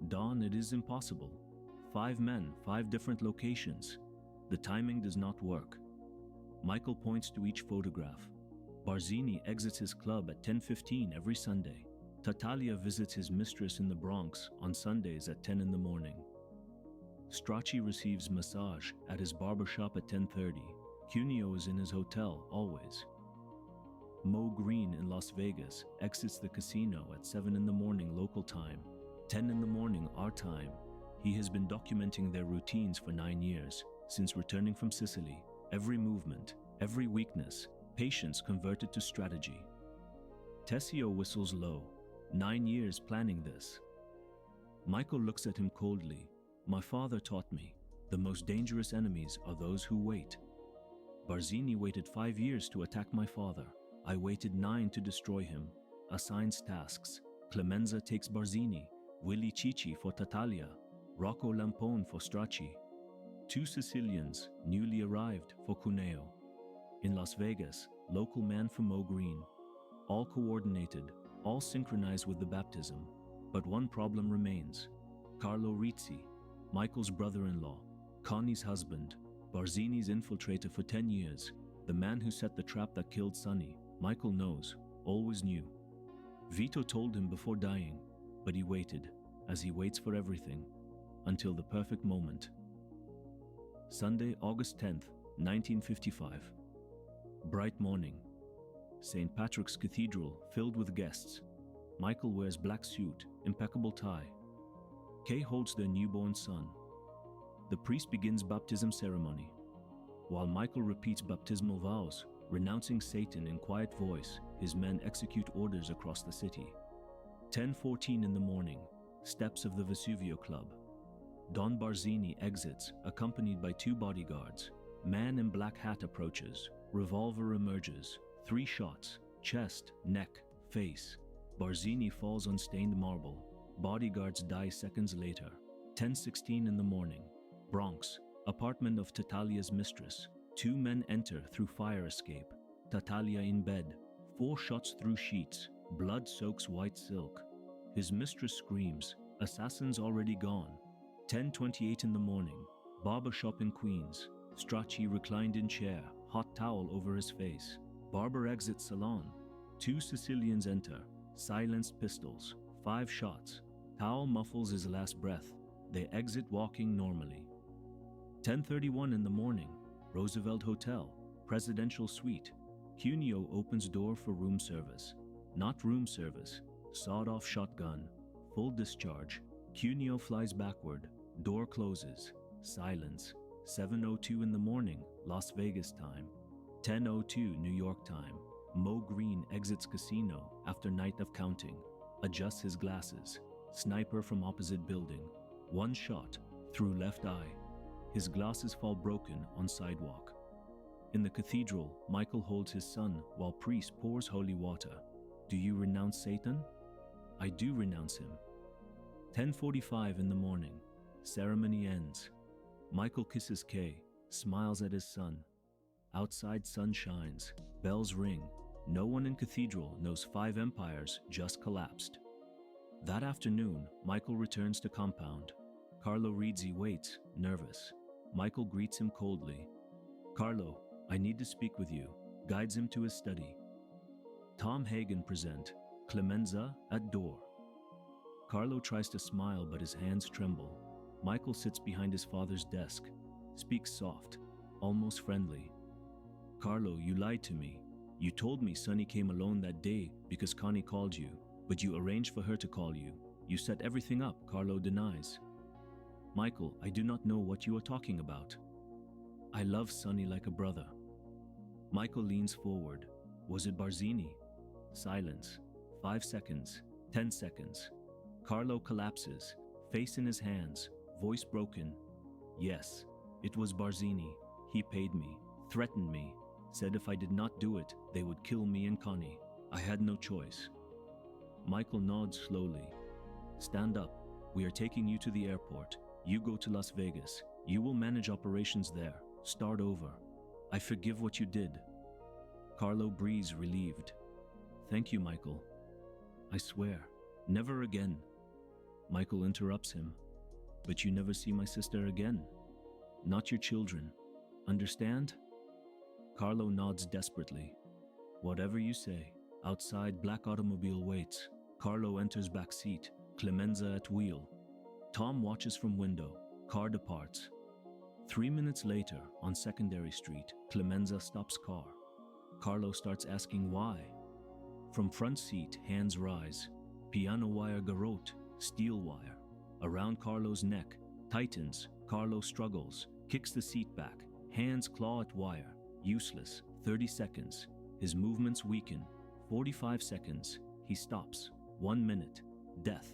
Don, it is impossible. 5 men, 5 different locations. The timing does not work. Michael points to each photograph. Barzini exits his club at 10:15 every Sunday. Tattaglia visits his mistress in the Bronx on Sundays at 10 in the morning. Stracci receives massage at his barbershop at 10:30. Cuneo is in his hotel, always. Mo Green in Las Vegas exits the casino at 7 in the morning local time, 10 in the morning our time. He has been documenting their routines for 9 years, since returning from Sicily. Every movement, every weakness, patience converted to strategy. Tessio whistles low. 9 years planning this. Michael looks at him coldly. My father taught me, the most dangerous enemies are those who wait. Barzini waited 5 years to attack my father. I waited 9 to destroy him. Assigns tasks. Clemenza takes Barzini, Willie Cicci for Tattaglia, Rocco Lampone for Stracci. 2 Sicilians, newly arrived, for Cuneo. In Las Vegas, local man for Mo Green. All coordinated, all synchronized with the baptism. But one problem remains. Carlo Rizzi, Michael's brother-in-law, Connie's husband, Barzini's infiltrator for 10 years, the man who set the trap that killed Sonny. Michael knows, always knew. Vito told him before dying, but he waited, as he waits for everything, until the perfect moment. Sunday, August 10th, 1955. Bright morning. St. Patrick's Cathedral filled with guests. Michael wears black suit, impeccable tie. Kay holds their newborn son. The priest begins baptism ceremony. While Michael repeats baptismal vows, renouncing Satan in quiet voice, his men execute orders across the city. 10:14 in the morning, steps of the Vesuvio Club. Don Barzini exits, accompanied by 2 bodyguards. Man in black hat approaches. Revolver emerges. 3 shots, chest, neck, face. Barzini falls on stained marble. Bodyguards die seconds later. 10:16 in the morning, Bronx, apartment of Tatalia's mistress. 2 men enter through fire escape. Tatalia in bed. 4 shots through sheets. Blood soaks white silk. His mistress screams. Assassins already gone. 10:28 in the morning, barber shop in Queens. Strachey reclined in chair, hot towel over his face. Barber exits salon. 2 Sicilians enter. Silenced pistols. 5 shots. Towel muffles his last breath. They exit walking normally. 10:31 in the morning, Roosevelt Hotel, presidential suite. Cuneo opens door for room service. Not room service. Sawed-off shotgun. Full discharge. Cuneo flies backward. Door closes. Silence. 7:02 in the morning, Las Vegas time. 10:02 New York time. Mo Green exits casino after night of counting. Adjusts his glasses. Sniper from opposite building. 1 shot through left eye. His glasses fall broken on sidewalk. In the cathedral, Michael holds his son while priest pours holy water. Do you renounce Satan? I do renounce him. 10:45 in the morning. Ceremony ends. Michael kisses Kay, smiles at his son. Outside sun shines. Bells ring. No one in cathedral knows 5 empires just collapsed. That afternoon, Michael returns to compound. Carlo Rizzi waits, nervous. Michael greets him coldly. Carlo, I need to speak with you. Guides him to his study. Tom Hagen present. Clemenza at door. Carlo tries to smile, but his hands tremble. Michael sits behind his father's desk. Speaks soft, almost friendly. Carlo, you lied to me. You told me Sonny came alone that day because Connie called you, but you arranged for her to call you. You set everything up, Carlo denies. Michael, I do not know what you are talking about. I love Sonny like a brother. Michael leans forward. Was it Barzini? Silence. 5 seconds. 10 seconds. Carlo collapses, face in his hands, voice broken. Yes, it was Barzini. He paid me, threatened me, said if I did not do it, they would kill me and Connie. I had no choice. Michael nods slowly. Stand up. We are taking you to the airport. You go to Las Vegas. You will manage operations there. Start over. I forgive what you did. Carlo breathes relieved. Thank you, Michael. I swear, never again. Michael interrupts him. But you never see my sister again. Not your children. Understand? Carlo nods desperately. Whatever you say. Outside, black automobile waits. Carlo enters back seat. Clemenza at wheel. Tom watches from window. Car departs. 3 minutes later, on Secondary Street, Clemenza stops car. Carlo starts asking why. From front seat, hands rise. Piano wire garrote, steel wire. Around Carlo's neck, tightens. Carlo struggles, kicks the seat back. Hands claw at wire. Useless. 30 seconds. His movements weaken. 45 seconds. He stops. 1 minute. Death.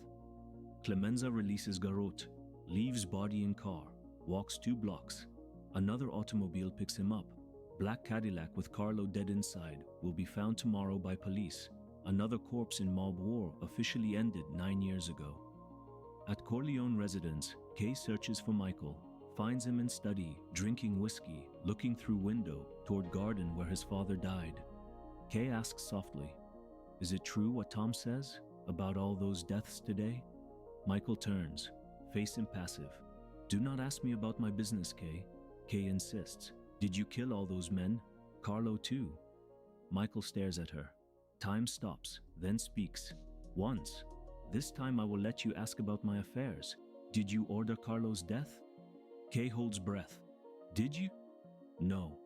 Clemenza releases garrote. Leaves body in car. Walks 2 blocks. Another automobile picks him up. Black Cadillac with Carlo dead inside will be found tomorrow by police. Another corpse in mob war officially ended 9 years ago. At Corleone residence, Kay searches for Michael, finds him in study, drinking whiskey, looking through window toward garden where his father died. Kay asks softly, "Is it true what Tom says about all those deaths today?" Michael turns, face impassive. "Do not ask me about my business, Kay." Kay insists, "Did you kill all those men? Carlo too?" Michael stares at her. Time stops, then speaks. Once. This time I will let you ask about my affairs. Did you order Carlo's death? Kay holds breath. Did you? No.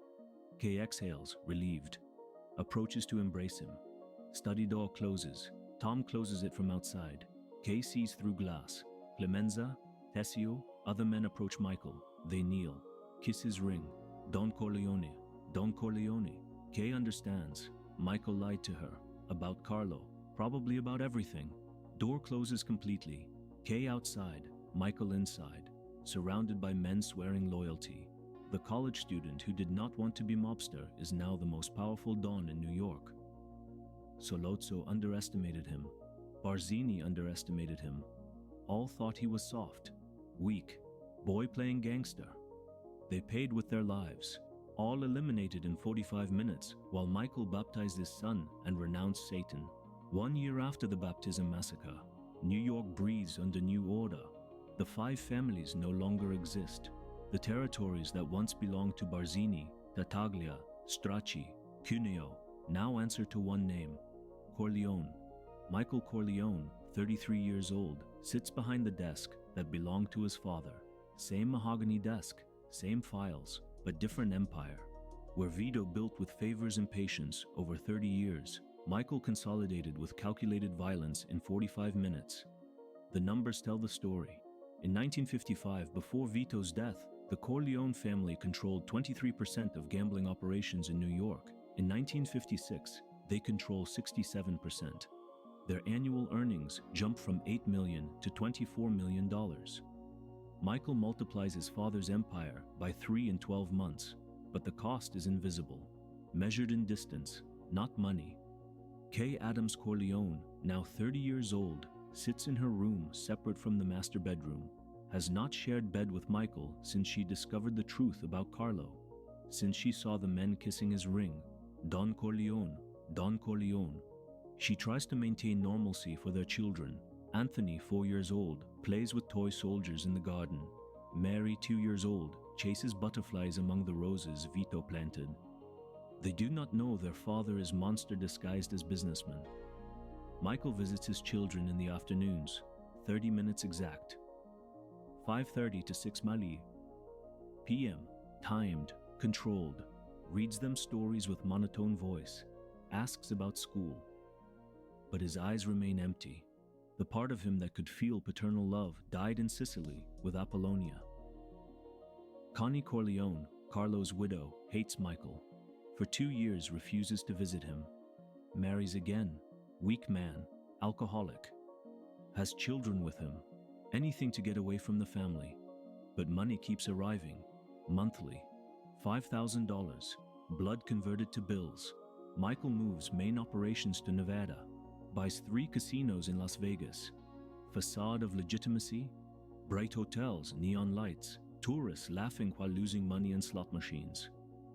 Kay exhales, relieved. Approaches to embrace him. Study door closes. Tom closes it from outside. Kay sees through glass. Clemenza, Tessio, other men approach Michael. They kneel. Kiss his ring. Don Corleone. Don Corleone. Kay understands. Michael lied to her. About Carlo. Probably about everything. Door closes completely. Kay outside. Michael inside. Surrounded by men swearing loyalty. The college student who did not want to be mobster is now the most powerful don in New York. Sollozzo underestimated him. Barzini underestimated him. All thought he was soft, weak, boy playing gangster. They paid with their lives, all eliminated in 45 minutes while Michael baptized his son and renounced Satan. 1 year after the baptism massacre, New York breathes under new order. The 5 families no longer exist. The territories that once belonged to Barzini, Tattaglia, Stracci, Cuneo, now answer to one name, Corleone. Michael Corleone, 33 years old, sits behind the desk that belonged to his father. Same mahogany desk, same files, but different empire. Where Vito built with favors and patience over 30 years, Michael consolidated with calculated violence in 45 minutes. The numbers tell the story. In 1955, before Vito's death, the Corleone family controlled 23% of gambling operations in New York. In 1956, they control 67%. Their annual earnings jump from $8 million to $24 million. Michael multiplies his father's empire by 3 in 12 months, but the cost is invisible, measured in distance, not money. Kay Adams Corleone, now 30 years old, sits in her room separate from the master bedroom, has not shared bed with Michael since she discovered the truth about Carlo, since she saw the men kissing his ring, Don Corleone, Don Corleone. She tries to maintain normalcy for their children. Anthony, 4 years old, plays with toy soldiers in the garden. Mary, 2 years old, chases butterflies among the roses Vito planted. They do not know their father is monster disguised as businessman. Michael visits his children in the afternoons, 30 minutes exact. 5:30 to 6 Mali p.m., timed, controlled, reads them stories with monotone voice, asks about school. But his eyes remain empty. The part of him that could feel paternal love died in Sicily with Apollonia. Connie Corleone, Carlo's widow, hates Michael. For 2 years refuses to visit him. Marries again, weak man, alcoholic. Has children with him. Anything to get away from the family. But money keeps arriving, monthly. $5,000, blood converted to bills. Michael moves main operations to Nevada, buys 3 casinos in Las Vegas. Facade of legitimacy, bright hotels, neon lights, tourists laughing while losing money in slot machines.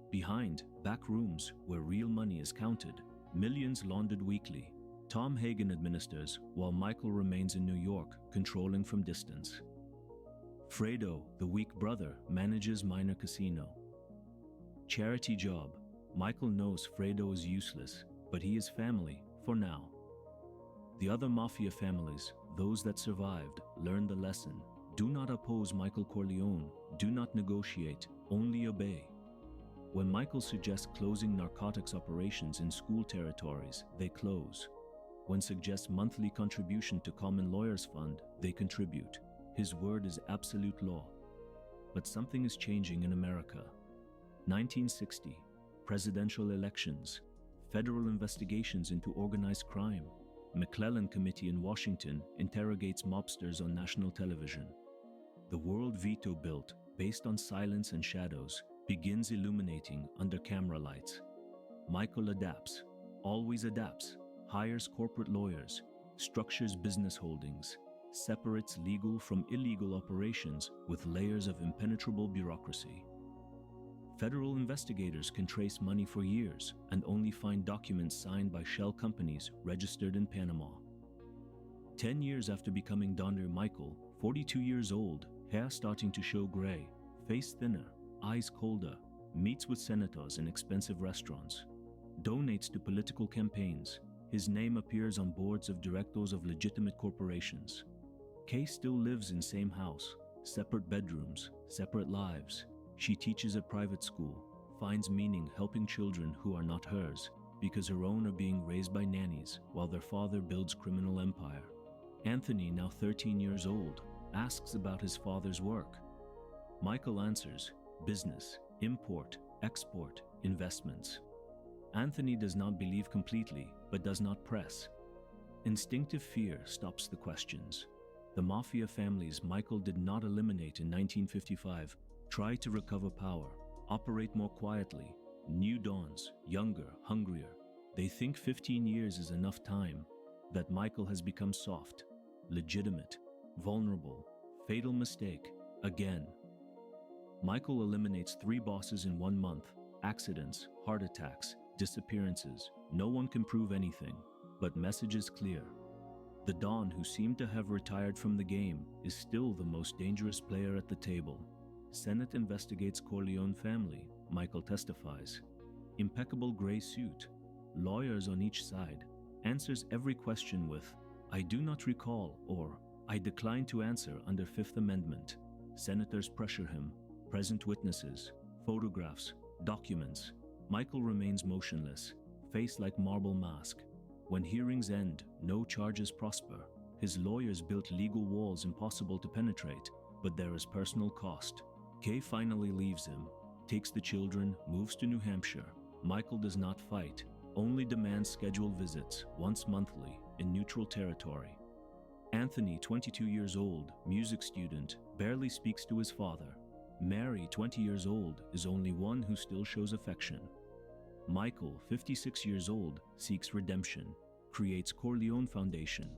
Behind, back rooms where real money is counted, millions laundered weekly. Tom Hagen administers while Michael remains in New York, controlling from distance. Fredo, the weak brother, manages minor casino. Charity job. Michael knows Fredo is useless, but he is family, for now. The other mafia families, those that survived, learned the lesson. Do not oppose Michael Corleone, do not negotiate, only obey. When Michael suggests closing narcotics operations in school territories, they close. When suggests monthly contribution to Common Lawyers Fund, they contribute. His word is absolute law. But something is changing in America. 1960, presidential elections, federal investigations into organized crime. McClellan Committee in Washington interrogates mobsters on national television. The world Vito built, based on silence and shadows, begins illuminating under camera lights. Michael adapts, always adapts, hires corporate lawyers, structures business holdings, separates legal from illegal operations with layers of impenetrable bureaucracy. Federal investigators can trace money for years and only find documents signed by shell companies registered in Panama. 10 years after becoming Donder Michael, 42 years old, hair starting to show gray, face thinner, eyes colder, meets with senators in expensive restaurants, donates to political campaigns, His name appears on boards of directors of legitimate corporations. Kay still lives in same house, separate bedrooms, separate lives. She teaches at private school, finds meaning helping children who are not hers, because her own are being raised by nannies while their father builds criminal empire. Anthony, now 13 years old, asks about his father's work. Michael answers, business, import, export, investments. Anthony does not believe completely, but does not press. Instinctive fear stops the questions. The mafia families Michael did not eliminate in 1955 try to recover power, operate more quietly. New dawns, younger, hungrier. They think 15 years is enough time, that Michael has become soft, legitimate, vulnerable, fatal mistake, again. Michael eliminates 3 bosses in 1 month, accidents, heart attacks, disappearances. No one can prove anything, but message is clear. The Don, who seemed to have retired from the game, is still the most dangerous player at the table. Senate investigates Corleone family, Michael testifies. Impeccable gray suit, lawyers on each side, answers every question with, I do not recall, or I decline to answer under Fifth Amendment. Senators pressure him, present witnesses, photographs, documents. Michael remains motionless, face like marble mask. When hearings end, no charges prosper. His lawyers built legal walls impossible to penetrate, but there is personal cost. Kay finally leaves him, takes the children, moves to New Hampshire. Michael does not fight, only demands scheduled visits, once monthly, in neutral territory. Anthony, 22 years old, music student, barely speaks to his father. Mary, 20 years old, is only one who still shows affection. Michael, 56 years old, seeks redemption, creates Corleone Foundation,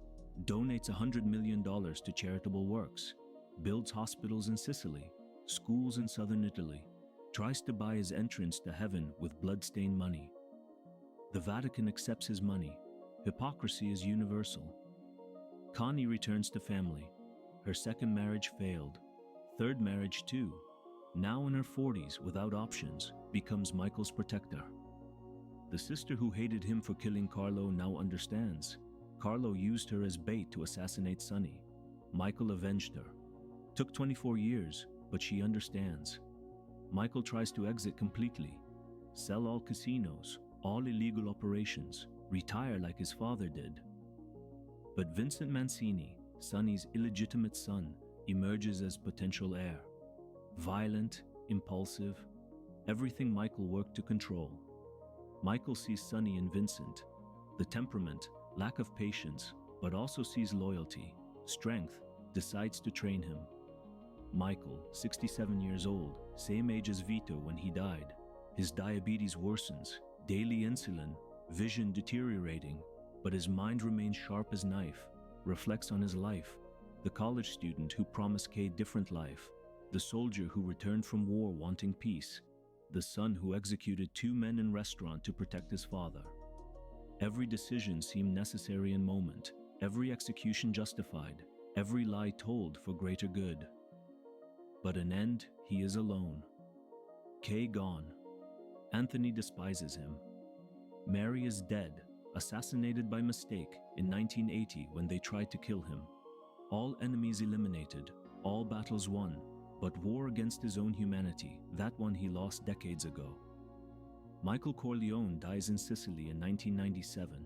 donates $100 million to charitable works, builds hospitals in Sicily, schools in southern Italy, tries to buy his entrance to heaven with blood-stained money. The Vatican accepts his money. Hypocrisy is universal. Connie returns to family. Her second marriage failed. Third marriage too. Now in her 40s, without options, becomes Michael's protector. The sister who hated him for killing Carlo now understands. Carlo used her as bait to assassinate Sonny. Michael avenged her. Took 24 years, but she understands. Michael tries to exit completely. Sell all casinos, all illegal operations, retire like his father did. But Vincent Mancini, Sonny's illegitimate son, emerges as potential heir. Violent, impulsive, everything Michael worked to control. Michael sees Sonny in Vincent, the temperament, lack of patience, but also sees loyalty, strength, decides to train him. Michael, 67 years old, same age as Vito when he died. His diabetes worsens, daily insulin, vision deteriorating, but his mind remains sharp as knife, reflects on his life. The college student who promised Kay different life, the soldier who returned from war wanting peace, the son who executed 2 men in restaurant to protect his father. Every decision seemed necessary in moment, every execution justified, every lie told for greater good. But in end, he is alone. Kay gone. Anthony despises him. Mary is dead, assassinated by mistake in 1980 when they tried to kill him. All enemies eliminated, all battles won, but war against his own humanity, that one he lost decades ago. Michael Corleone dies in Sicily in 1997.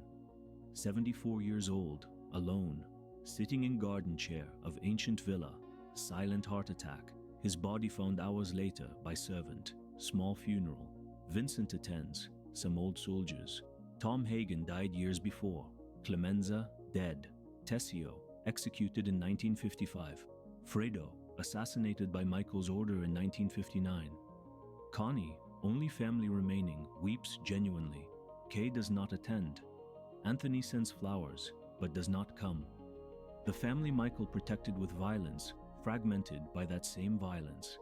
74 years old, alone, sitting in garden chair of ancient villa, silent heart attack, his body found hours later by servant, small funeral. Vincent attends, some old soldiers. Tom Hagen died years before. Clemenza, dead. Tessio, executed in 1955. Fredo, assassinated by Michael's order in 1959. Connie, only family remaining, weeps genuinely. Kay does not attend. Anthony sends flowers, but does not come. The family Michael protected with violence, fragmented by that same violence.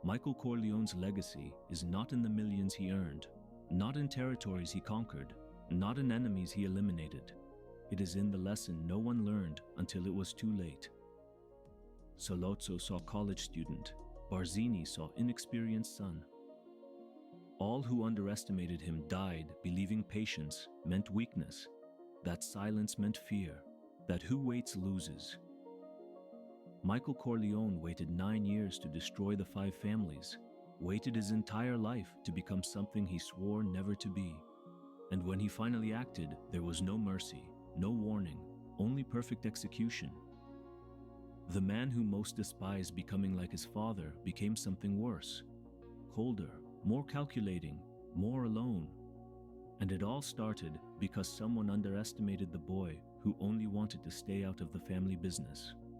Michael Corleone's legacy is not in the millions he earned, not in territories he conquered, not in enemies he eliminated. It is in the lesson no one learned until it was too late. Sollozzo saw college student. Barzini saw inexperienced son. All who underestimated him died believing patience meant weakness. That silence meant fear, that who waits loses. Michael Corleone waited 9 years to destroy the 5 families, waited his entire life to become something he swore never to be. And when he finally acted, there was no mercy, no warning, only perfect execution. The man who most despised becoming like his father became something worse, colder, more calculating, more alone. And it all started because someone underestimated the boy who only wanted to stay out of the family business.